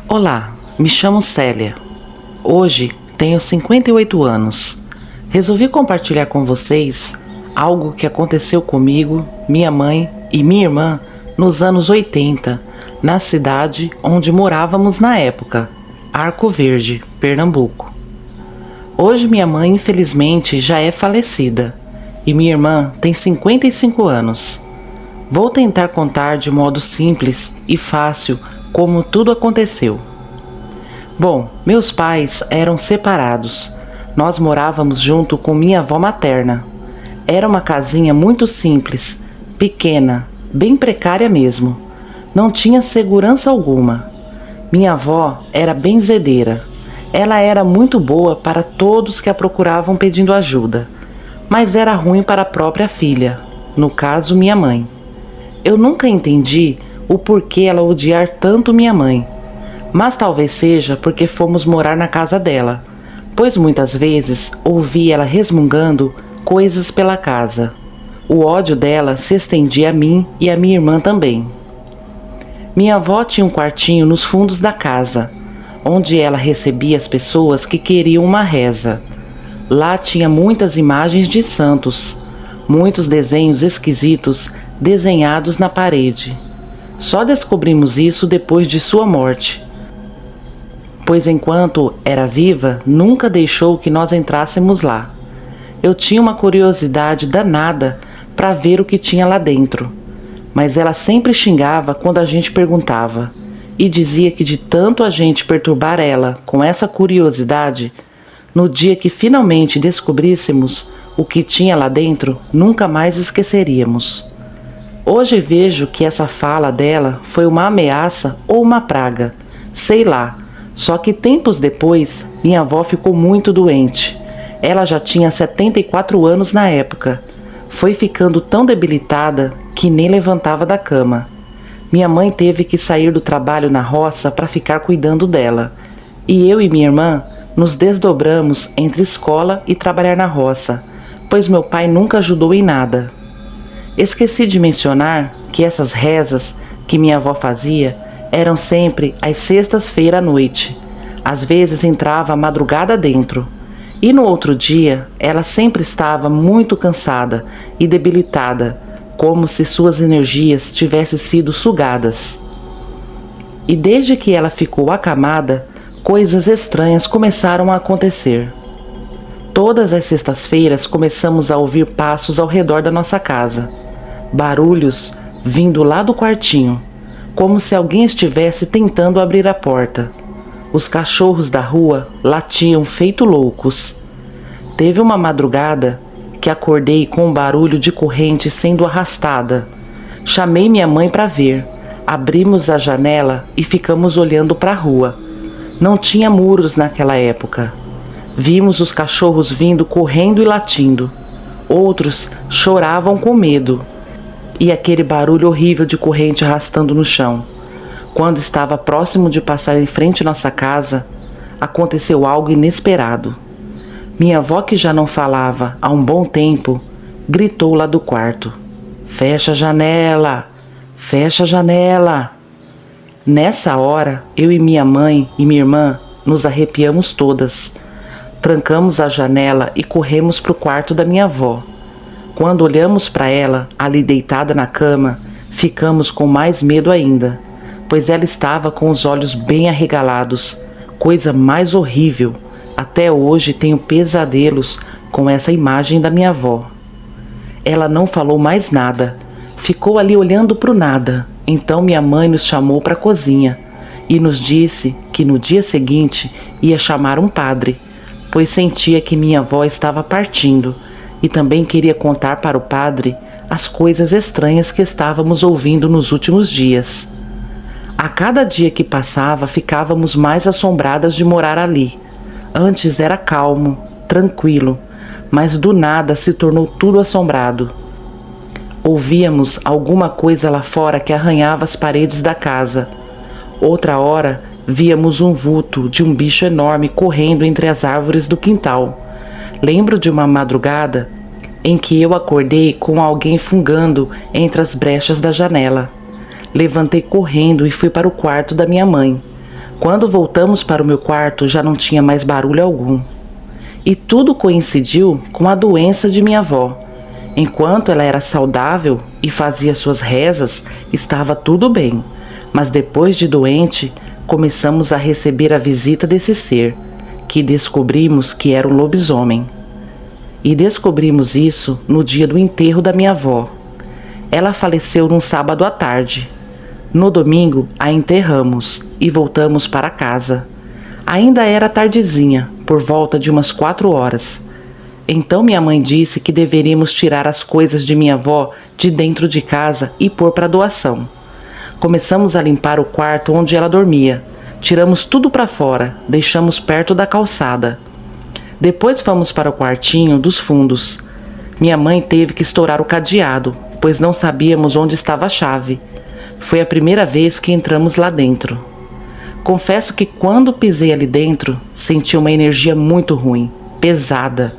Olá, me chamo Célia. Hoje tenho 58 anos. Resolvi compartilhar com vocês algo que aconteceu comigo, minha mãe e minha irmã nos anos 80, na cidade onde morávamos na época, Arco Verde, Pernambuco. Hoje minha mãe infelizmente já é falecida e minha irmã tem 55 anos. Vou tentar contar de modo simples e fácil como tudo aconteceu. Bom, meus pais eram separados. Nós morávamos junto com minha avó materna. Era uma casinha muito simples, pequena, bem precária mesmo. Não tinha segurança alguma. Minha avó era benzedeira. Ela era muito boa para todos que a procuravam pedindo ajuda, mas era ruim para a própria filha, no caso minha mãe. Eu nunca entendi o porquê ela odiar tanto minha mãe, mas talvez seja porque fomos morar na casa dela, pois muitas vezes ouvi ela resmungando coisas pela casa. O ódio dela se estendia a mim e a minha irmã também. Minha avó tinha um quartinho nos fundos da casa, onde ela recebia as pessoas que queriam uma reza. Lá tinha muitas imagens de santos, muitos desenhos esquisitos desenhados na parede. Só descobrimos isso depois de sua morte, pois enquanto era viva, nunca deixou que nós entrássemos lá. Eu tinha uma curiosidade danada para ver o que tinha lá dentro, mas ela sempre xingava quando a gente perguntava, e dizia que de tanto a gente perturbar ela com essa curiosidade, no dia que finalmente descobríssemos o que tinha lá dentro, nunca mais esqueceríamos. Hoje vejo que essa fala dela foi uma ameaça ou uma praga, sei lá. Só que tempos depois, minha avó ficou muito doente. Ela já tinha 74 anos na época. Foi ficando tão debilitada que nem levantava da cama. Minha mãe teve que sair do trabalho na roça para ficar cuidando dela. E eu e minha irmã nos desdobramos entre escola e trabalhar na roça, pois meu pai nunca ajudou em nada. Esqueci de mencionar que essas rezas que minha avó fazia eram sempre às sextas-feiras à noite. Às vezes entrava a madrugada dentro. E no outro dia, ela sempre estava muito cansada e debilitada, como se suas energias tivessem sido sugadas. E desde que ela ficou acamada, coisas estranhas começaram a acontecer. Todas as sextas-feiras começamos a ouvir passos ao redor da nossa casa. Barulhos vindo lá do quartinho, como se alguém estivesse tentando abrir a porta. Os cachorros da rua latiam feito loucos. Teve uma madrugada que acordei com um barulho de corrente sendo arrastada. Chamei minha mãe para ver. Abrimos a janela e ficamos olhando para a rua. Não tinha muros naquela época. Vimos os cachorros vindo correndo e latindo. Outros choravam com medo. E aquele barulho horrível de corrente arrastando no chão. Quando estava próximo de passar em frente à nossa casa, aconteceu algo inesperado. Minha avó, que já não falava há um bom tempo, gritou lá do quarto: "Fecha a janela! Fecha a janela!" Nessa hora, eu e minha mãe e minha irmã nos arrepiamos todas. Trancamos a janela e corremos para o quarto da minha avó. Quando olhamos para ela, ali deitada na cama, ficamos com mais medo ainda, pois ela estava com os olhos bem arregalados, coisa mais horrível. Até hoje tenho pesadelos com essa imagem da minha avó. Ela não falou mais nada, ficou ali olhando para o nada. Então minha mãe nos chamou para a cozinha e nos disse que no dia seguinte ia chamar um padre, pois sentia que minha avó estava partindo. E também queria contar para o padre as coisas estranhas que estávamos ouvindo nos últimos dias. A cada dia que passava, ficávamos mais assombradas de morar ali. Antes era calmo, tranquilo, mas do nada se tornou tudo assombrado. Ouvíamos alguma coisa lá fora que arranhava as paredes da casa. Outra hora, víamos um vulto de um bicho enorme correndo entre as árvores do quintal. Lembro de uma madrugada em que eu acordei com alguém fungando entre as brechas da janela. Levantei correndo e fui para o quarto da minha mãe. Quando voltamos para o meu quarto, já não tinha mais barulho algum. E tudo coincidiu com a doença de minha avó. Enquanto ela era saudável e fazia suas rezas, estava tudo bem. Mas depois de doente, começamos a receber a visita desse ser, que descobrimos que era um lobisomem. E descobrimos isso no dia do enterro da minha avó. Ela faleceu num sábado à tarde. No domingo, a enterramos e voltamos para casa. Ainda era tardezinha, por volta de umas 4 horas. Então minha mãe disse que deveríamos tirar as coisas de minha avó de dentro de casa e pôr para doação. Começamos a limpar o quarto onde ela dormia. Tiramos tudo para fora, deixamos perto da calçada. Depois fomos para o quartinho dos fundos. Minha mãe teve que estourar o cadeado, pois não sabíamos onde estava a chave. Foi a primeira vez que entramos lá dentro. Confesso que quando pisei ali dentro, senti uma energia muito ruim, pesada.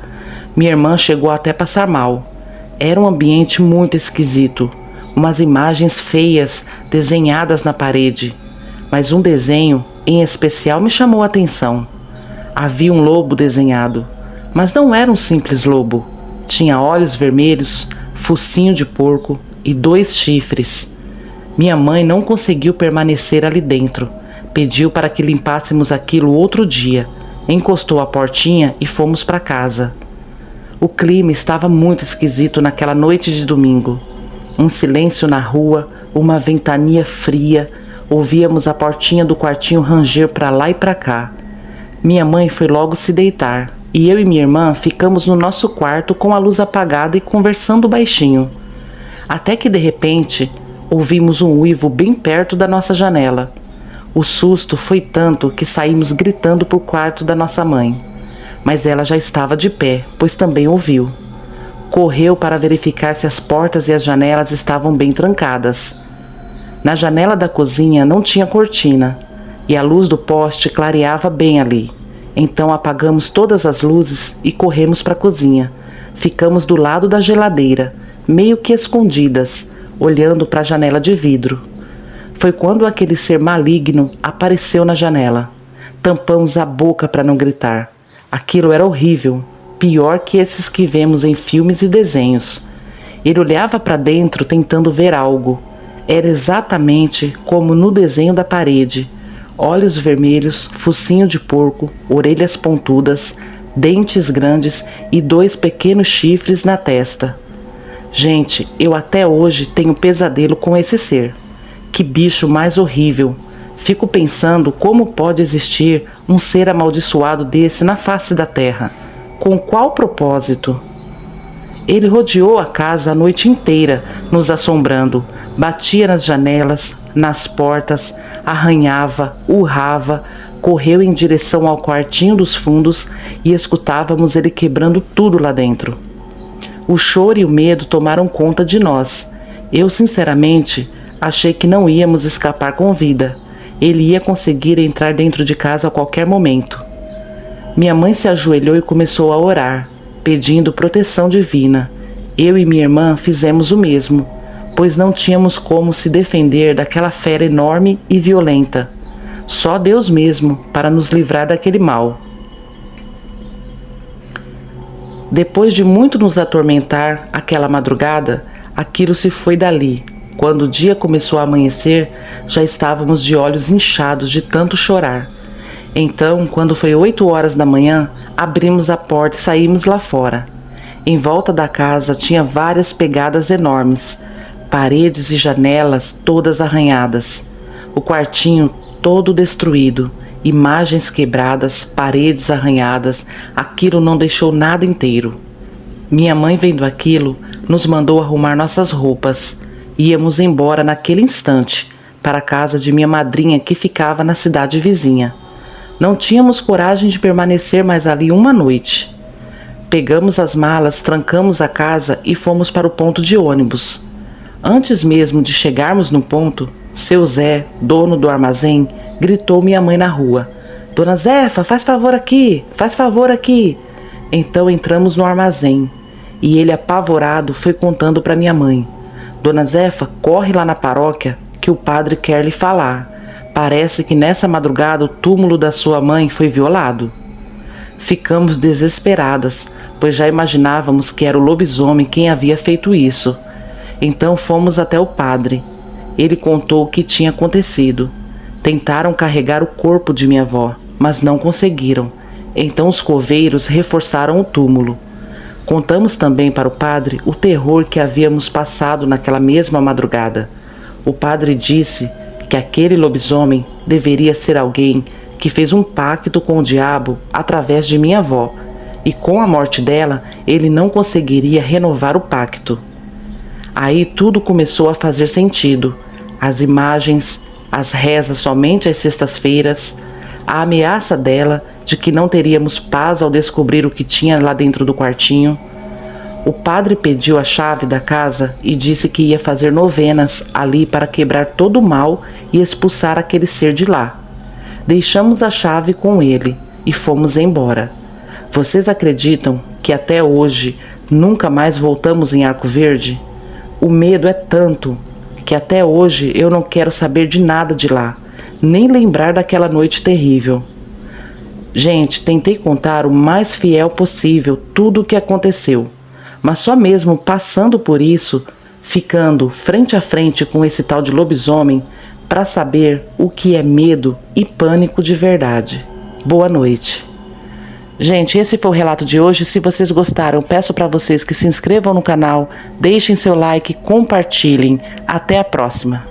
Minha irmã chegou até a passar mal. Era um ambiente muito esquisito, umas imagens feias desenhadas na parede. Mas um desenho em especial me chamou a atenção. Havia um lobo desenhado, mas não era um simples lobo. Tinha olhos vermelhos, focinho de porco e 2 chifres. Minha mãe não conseguiu permanecer ali dentro. Pediu para que limpássemos aquilo outro dia. Encostou a portinha e fomos para casa. O clima estava muito esquisito naquela noite de domingo. Um silêncio na rua, uma ventania fria. Ouvíamos a portinha do quartinho ranger para lá e para cá. Minha mãe foi logo se deitar e eu e minha irmã ficamos no nosso quarto com a luz apagada e conversando baixinho. Até que de repente ouvimos um uivo bem perto da nossa janela. O susto foi tanto que saímos gritando para o quarto da nossa mãe. Mas ela já estava de pé, pois também ouviu. Correu para verificar se as portas e as janelas estavam bem trancadas. Na janela da cozinha não tinha cortina e a luz do poste clareava bem ali. Então apagamos todas as luzes e corremos para a cozinha. Ficamos do lado da geladeira, meio que escondidas, olhando para a janela de vidro. Foi quando aquele ser maligno apareceu na janela. Tampamos a boca para não gritar. Aquilo era horrível, pior que esses que vemos em filmes e desenhos. Ele olhava para dentro tentando ver algo. Era exatamente como no desenho da parede. Olhos vermelhos, focinho de porco, orelhas pontudas, dentes grandes e 2 pequenos chifres na testa. Gente, eu até hoje tenho pesadelo com esse ser. Que bicho mais horrível! Fico pensando como pode existir um ser amaldiçoado desse na face da terra. Com qual propósito? Ele rodeou a casa a noite inteira, nos assombrando. Batia nas janelas, nas portas, arranhava, urrava, correu em direção ao quartinho dos fundos e escutávamos ele quebrando tudo lá dentro. O choro e o medo tomaram conta de nós. Eu, sinceramente, achei que não íamos escapar com vida. Ele ia conseguir entrar dentro de casa a qualquer momento. Minha mãe se ajoelhou e começou a orar, pedindo proteção divina. Eu e minha irmã fizemos o mesmo, pois não tínhamos como se defender daquela fera enorme e violenta. Só Deus mesmo para nos livrar daquele mal. Depois de muito nos atormentar aquela madrugada, aquilo se foi dali. Quando o dia começou a amanhecer, já estávamos de olhos inchados de tanto chorar. Então, quando foi 8 horas da manhã, abrimos a porta e saímos lá fora. Em volta da casa tinha várias pegadas enormes, paredes e janelas todas arranhadas. O quartinho todo destruído, imagens quebradas, paredes arranhadas, aquilo não deixou nada inteiro. Minha mãe, vendo aquilo, nos mandou arrumar nossas roupas. Íamos embora naquele instante para a casa de minha madrinha que ficava na cidade vizinha. Não tínhamos coragem de permanecer mais ali uma noite. Pegamos as malas, trancamos a casa e fomos para o ponto de ônibus. Antes mesmo de chegarmos no ponto, seu Zé, dono do armazém, gritou minha mãe na rua: "Dona Zefa, faz favor aqui, faz favor aqui." Então entramos no armazém e ele, apavorado, foi contando para minha mãe: "Dona Zefa, corre lá na paróquia que o padre quer lhe falar. Parece que nessa madrugada o túmulo da sua mãe foi violado. Ficamos desesperadas, pois já imaginávamos que era o lobisomem quem havia feito isso. Então fomos até o padre. Ele contou o que tinha acontecido. Tentaram carregar o corpo de minha avó, mas não conseguiram. Então os coveiros reforçaram o túmulo. Contamos também para o padre o terror que havíamos passado naquela mesma madrugada. O padre disse que aquele lobisomem deveria ser alguém que fez um pacto com o diabo através de minha avó, e com a morte dela ele não conseguiria renovar o pacto. Aí tudo começou a fazer sentido. As imagens, as rezas somente às sextas-feiras, a ameaça dela de que não teríamos paz ao descobrir o que tinha lá dentro do quartinho. O padre pediu a chave da casa e disse que ia fazer novenas ali para quebrar todo o mal e expulsar aquele ser de lá. Deixamos a chave com ele e fomos embora. Vocês acreditam que até hoje nunca mais voltamos em Arco Verde? O medo é tanto que até hoje eu não quero saber de nada de lá, nem lembrar daquela noite terrível. Gente, tentei contar o mais fiel possível tudo o que aconteceu, mas só mesmo passando por isso, ficando frente a frente com esse tal de lobisomem, para saber o que é medo e pânico de verdade. Boa noite. Gente, esse foi o relato de hoje. Se vocês gostaram, peço para vocês que se inscrevam no canal, deixem seu like, compartilhem. Até a próxima.